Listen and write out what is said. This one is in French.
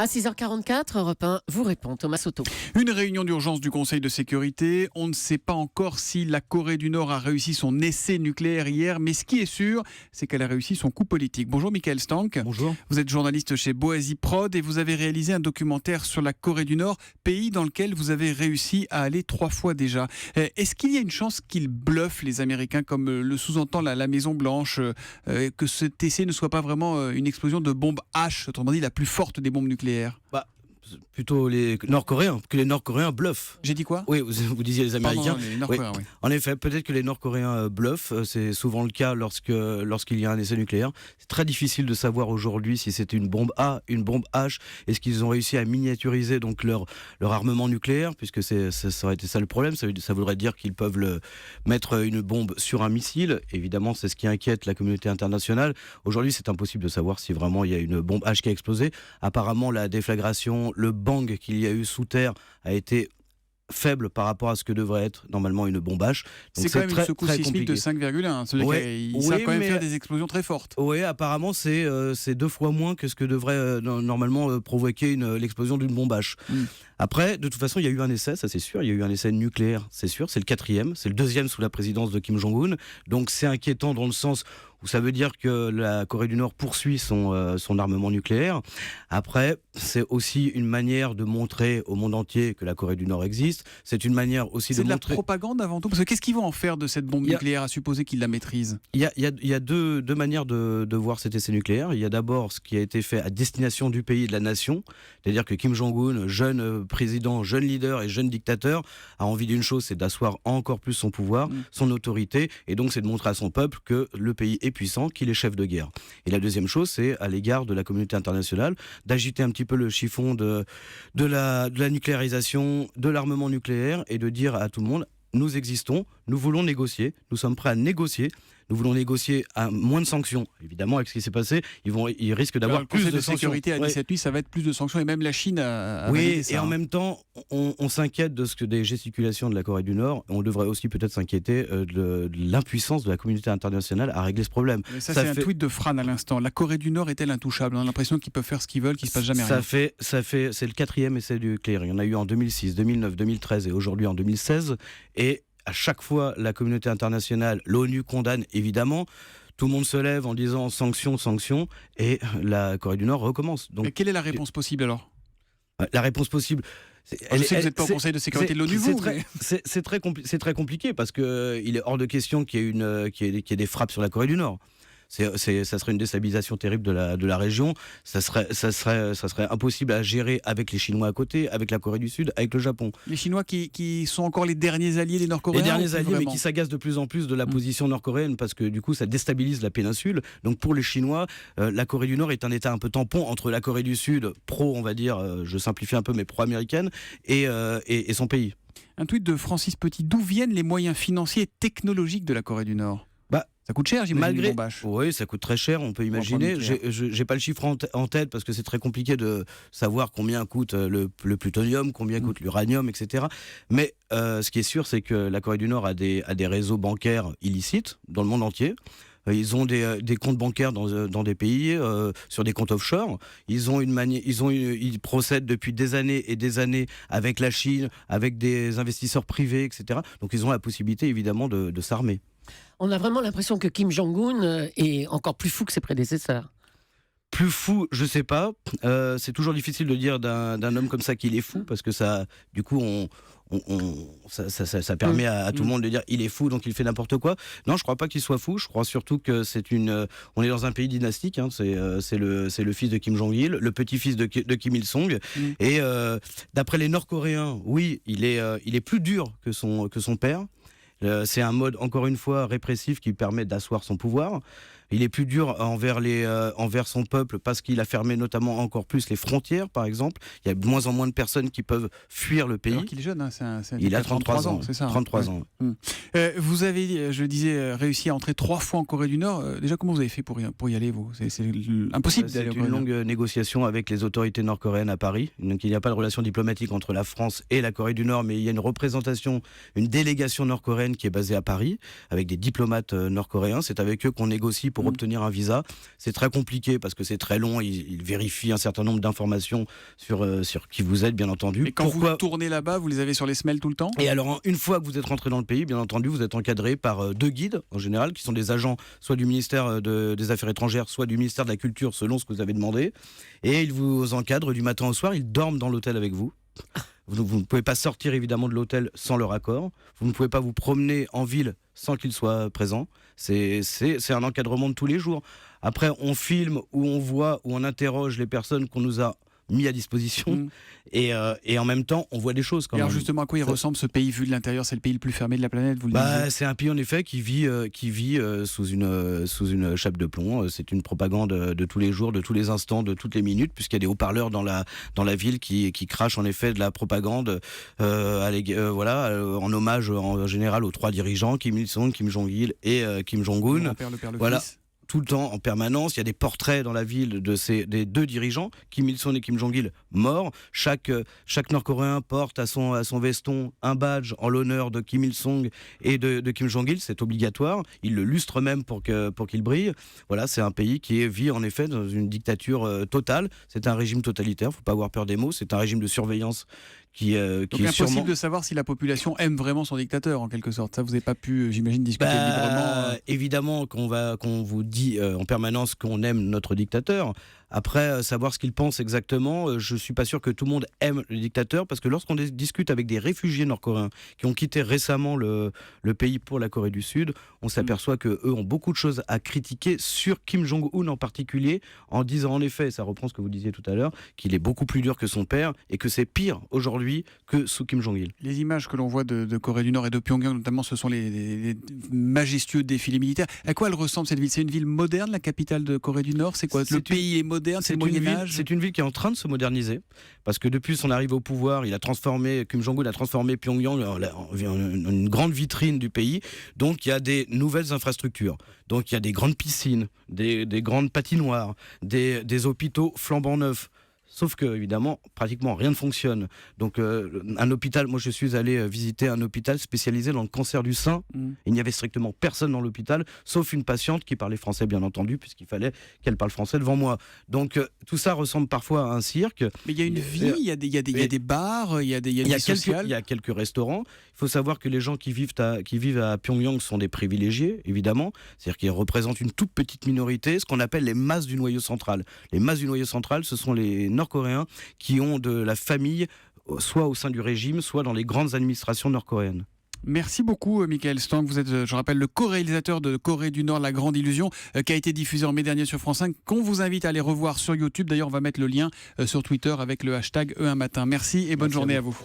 À 6h44, Europe 1 vous répond, Thomas Soto. Une réunion d'urgence du Conseil de sécurité. On ne sait pas encore si la Corée du Nord a réussi son essai nucléaire hier, mais ce qui est sûr, c'est qu'elle a réussi son coup politique. Bonjour Michael Stank. Bonjour. Vous êtes journaliste chez Boasi Prod et vous avez réalisé un documentaire sur la Corée du Nord, pays dans lequel vous avez réussi à aller 3 fois déjà. Est-ce qu'il y a une chance qu'ils bluffent les Américains, comme le sous-entend la Maison Blanche, que cet essai ne soit pas vraiment une explosion de bombe H, autrement dit la plus forte des bombes nucléaires? Plutôt les Nord-Coréens, que les Nord-Coréens bluffent. J'ai dit quoi? Oui, vous disiez les Américains. Pardon, les Nord-Coréens, oui. En effet, peut-être que les Nord-Coréens bluffent, c'est souvent le cas lorsqu'il y a un essai nucléaire. C'est très difficile de savoir aujourd'hui si c'était une bombe A, une bombe H. Est-ce qu'ils ont réussi à miniaturiser donc leur armement nucléaire, puisque ça aurait été ça le problème. Ça voudrait dire qu'ils peuvent mettre une bombe sur un missile. Évidemment, c'est ce qui inquiète la communauté internationale. Aujourd'hui, c'est impossible de savoir si vraiment il y a une bombe H qui a explosé. Apparemment, la déflagration, le bang qu'il y a eu sous terre a été faible par rapport à ce que devrait être normalement une bombe H. C'est quand même une secousse sismique de 5,1. Il savent quand même faire des explosions très fortes. Oui, apparemment c'est 2 fois moins que ce que devrait normalement provoquer l'explosion d'une bombe H. Après, de toute façon, il y a eu un essai, ça c'est sûr. Il y a eu un essai nucléaire, c'est sûr. C'est le 4e, c'est le 2e sous la présidence de Kim Jong-un. Donc c'est inquiétant dans le sens où ça veut dire que la Corée du Nord poursuit son armement nucléaire. Après, c'est aussi une manière de montrer au monde entier que la Corée du Nord existe. C'est une manière aussi de montrer... C'est de la propagande avant tout. Parce que qu'est-ce qu'ils vont en faire de cette bombe nucléaire, à supposer qu'ils la maîtrisent? Il y a deux manières de voir cet essai nucléaire. Il y a d'abord ce qui a été fait à destination du pays et de la nation. C'est-à-dire que Kim Jong-un, jeune président, jeune leader et jeune dictateur, a envie d'une chose, c'est d'asseoir encore plus son pouvoir, son autorité. Et donc, c'est de montrer à son peuple que le pays est puissant, qu'il est chef de guerre. Et la deuxième chose, c'est à l'égard de la communauté internationale, d'agiter un petit peu le chiffon de la nucléarisation, de l'armement nucléaire et de dire à tout le monde, nous existons, nous voulons négocier, nous sommes prêts à négocier, nous voulons négocier à moins de sanctions. Évidemment, avec ce qui s'est passé, ils risquent d'avoir plus de sanctions. Le Conseil de sécurité a dit cette nuit, ça va être plus de sanctions, et même la Chine a validé ça. Et en même temps, on s'inquiète des gesticulations de la Corée du Nord. On devrait aussi peut-être s'inquiéter de l'impuissance de la communauté internationale à régler ce problème. Mais ça c'est un tweet de Fran à l'instant. La Corée du Nord est-elle intouchable? On a l'impression qu'ils peuvent faire ce qu'ils veulent, qu'il ne se passe jamais rien. C'est le 4e essai nucléaire. Il y en a eu en 2006, 2009, 2013 et aujourd'hui en 2016. Et à chaque fois, la communauté internationale, l'ONU condamne évidemment. Tout le monde se lève en disant sanctions, sanctions, et la Corée du Nord recommence. Donc, mais quelle est la réponse possible alors? La réponse possible... Je sais que vous n'êtes pas au Conseil de sécurité de l'ONU, c'est très compliqué parce qu'il est hors de question qu'il y ait des frappes sur la Corée du Nord. Ça serait une déstabilisation terrible de la région. Ça serait impossible à gérer avec les Chinois à côté, avec la Corée du Sud, avec le Japon. Les Chinois qui sont encore les derniers alliés des Nord-Coréens? Les derniers alliés, mais qui s'agacent de plus en plus de la position nord-coréenne parce que du coup, ça déstabilise la péninsule. Donc pour les Chinois, la Corée du Nord est un État un peu tampon entre la Corée du Sud, on va dire, je simplifie un peu, mais pro-américaine, et son pays. Un tweet de Francis Petit. D'où viennent les moyens financiers et technologiques de la Corée du Nord? Ça coûte cher, j'imagine. Oui, ça coûte très cher, on peut imaginer. J'ai pas le chiffre en tête parce que c'est très compliqué de savoir combien coûte le plutonium, combien coûte l'uranium, etc. Mais ce qui est sûr, c'est que la Corée du Nord a des réseaux bancaires illicites dans le monde entier. Ils ont des comptes bancaires dans des pays, sur des comptes offshore. Ils procèdent depuis des années et des années avec la Chine, avec des investisseurs privés, etc. Donc ils ont la possibilité évidemment de s'armer. On a vraiment l'impression que Kim Jong-un est encore plus fou que ses prédécesseurs. Plus fou, je sais pas. C'est toujours difficile de dire d'un homme comme ça qu'il est fou, parce que ça, du coup, ça permet à tout le monde de dire il est fou, donc il fait n'importe quoi. Non, je crois pas qu'il soit fou. Je crois surtout que on est dans un pays dynastique. Hein, c'est le fils de Kim Jong-il, le petit-fils de Kim Il-sung. Et d'après les Nord-Coréens, oui, il est plus dur que son père. C'est un mode, encore une fois, répressif qui permet d'asseoir son pouvoir. Il est plus dur envers son peuple parce qu'il a fermé notamment encore plus les frontières, par exemple. Il y a de moins en moins de personnes qui peuvent fuir le pays. Alors qu'il est jeune, hein, il a 33 ans, c'est ça. 33 ans. Vous avez, je le disais, réussi à entrer 3 fois en Corée du Nord. Déjà, comment vous avez fait pour y aller, vous? C'est impossible d'aller en Corée du Nord. C'est une longue négociation avec les autorités nord-coréennes à Paris. Donc il n'y a pas de relation diplomatique entre la France et la Corée du Nord, mais il y a une représentation, une délégation nord-coréenne qui est basée à Paris, avec des diplomates nord-coréens. C'est avec eux qu'on négocie pour pour obtenir un visa. C'est très compliqué parce que c'est très long. Ils vérifient un certain nombre d'informations sur qui vous êtes, bien entendu. Et quand vous tournez là-bas, vous les avez sur les semelles tout le temps ? Et alors, une fois que vous êtes rentré dans le pays, bien entendu, vous êtes encadré par 2 guides, en général, qui sont des agents soit du ministère des Affaires étrangères, soit du ministère de la Culture, selon ce que vous avez demandé. Et ils vous encadrent du matin au soir. Ils dorment dans l'hôtel avec vous. Vous ne pouvez pas sortir évidemment de l'hôtel sans leur accord. Vous ne pouvez pas vous promener en ville sans qu'ils soient présents. C'est un encadrement de tous les jours. Après, on filme ou on voit ou on interroge les personnes qu'on nous a mis à disposition et en même temps on voit des choses quand et même. Alors justement, à quoi il ressemble ce pays vu de l'intérieur? C'est le pays le plus fermé de la planète, vous le disiez. C'est un pays en effet qui vit sous une chape de plomb. C'est une propagande de tous les jours, de tous les instants, de toutes les minutes, puisqu'il y a des haut-parleurs dans la ville qui crachent en effet de la propagande en hommage en général aux 3 dirigeants, Kim Il-sung, Kim Jong-il et Kim Jong-un. Le père, le père, le Voilà. fils. Tout le temps, en permanence, il y a des portraits dans la ville des 2 dirigeants, Kim Il-sung et Kim Jong-il, morts. Chaque Nord-Coréen porte à son veston un badge en l'honneur de Kim Il-sung et de Kim Jong-il. C'est obligatoire. Ils le lustrent même pour qu'il brille. Voilà, c'est un pays qui vit en effet dans une dictature totale. C'est un régime totalitaire. Il ne faut pas avoir peur des mots. C'est un régime de surveillance Donc impossible de savoir si la population aime vraiment son dictateur, en quelque sorte. Ça, vous n'avez pas pu, j'imagine, discuter librement. Évidemment qu'on vous dit en permanence qu'on aime notre dictateur. Après, savoir ce qu'il pense exactement, je ne suis pas sûr que tout le monde aime le dictateur, parce que lorsqu'on discute avec des réfugiés nord-coréens qui ont quitté récemment le pays pour la Corée du Sud, on s'aperçoit qu'eux ont beaucoup de choses à critiquer sur Kim Jong-un en particulier, en disant en effet, ça reprend ce que vous disiez tout à l'heure, qu'il est beaucoup plus dur que son père et que c'est pire aujourd'hui que sous Kim Jong-il. Les images que l'on voit de Corée du Nord et de Pyongyang, notamment, ce sont les majestueux défilés militaires. À quoi elle ressemble cette ville? C'est une ville moderne, la capitale de Corée du Nord? C'est quoi? Le pays est moderne, c'est le Moyen-Âge? C'est une ville qui est en train de se moderniser, parce que depuis son arrivée au pouvoir, Kim Jong-un a transformé Pyongyang en une grande vitrine du pays. Donc il y a des nouvelles infrastructures. Donc il y a des grandes piscines, des grandes patinoires, des hôpitaux flambant neufs. Sauf que, évidemment, pratiquement rien ne fonctionne. Donc, un hôpital, moi je suis allé visiter un hôpital spécialisé dans le cancer du sein. Il n'y avait strictement personne dans l'hôpital, sauf une patiente qui parlait français, bien entendu, puisqu'il fallait qu'elle parle français devant moi. Donc, tout ça ressemble parfois à un cirque. Mais il y a une vie, il y a des bars, il y a des sociales. Il y a quelques restaurants. Il faut savoir que les gens qui vivent à Pyongyang sont des privilégiés, évidemment. C'est-à-dire qu'ils représentent une toute petite minorité, ce qu'on appelle les masses du noyau central. Les masses du noyau central, ce sont les Nord-Coréens qui ont de la famille, soit au sein du régime, soit dans les grandes administrations nord-coréennes. Merci beaucoup, Michael Stank. Vous êtes, je rappelle, le co-réalisateur de Corée du Nord, La Grande Illusion, qui a été diffusé en mai dernier sur France 5, qu'on vous invite à aller revoir sur YouTube. D'ailleurs, on va mettre le lien sur Twitter avec le hashtag E1matin. Merci et bonne journée à vous.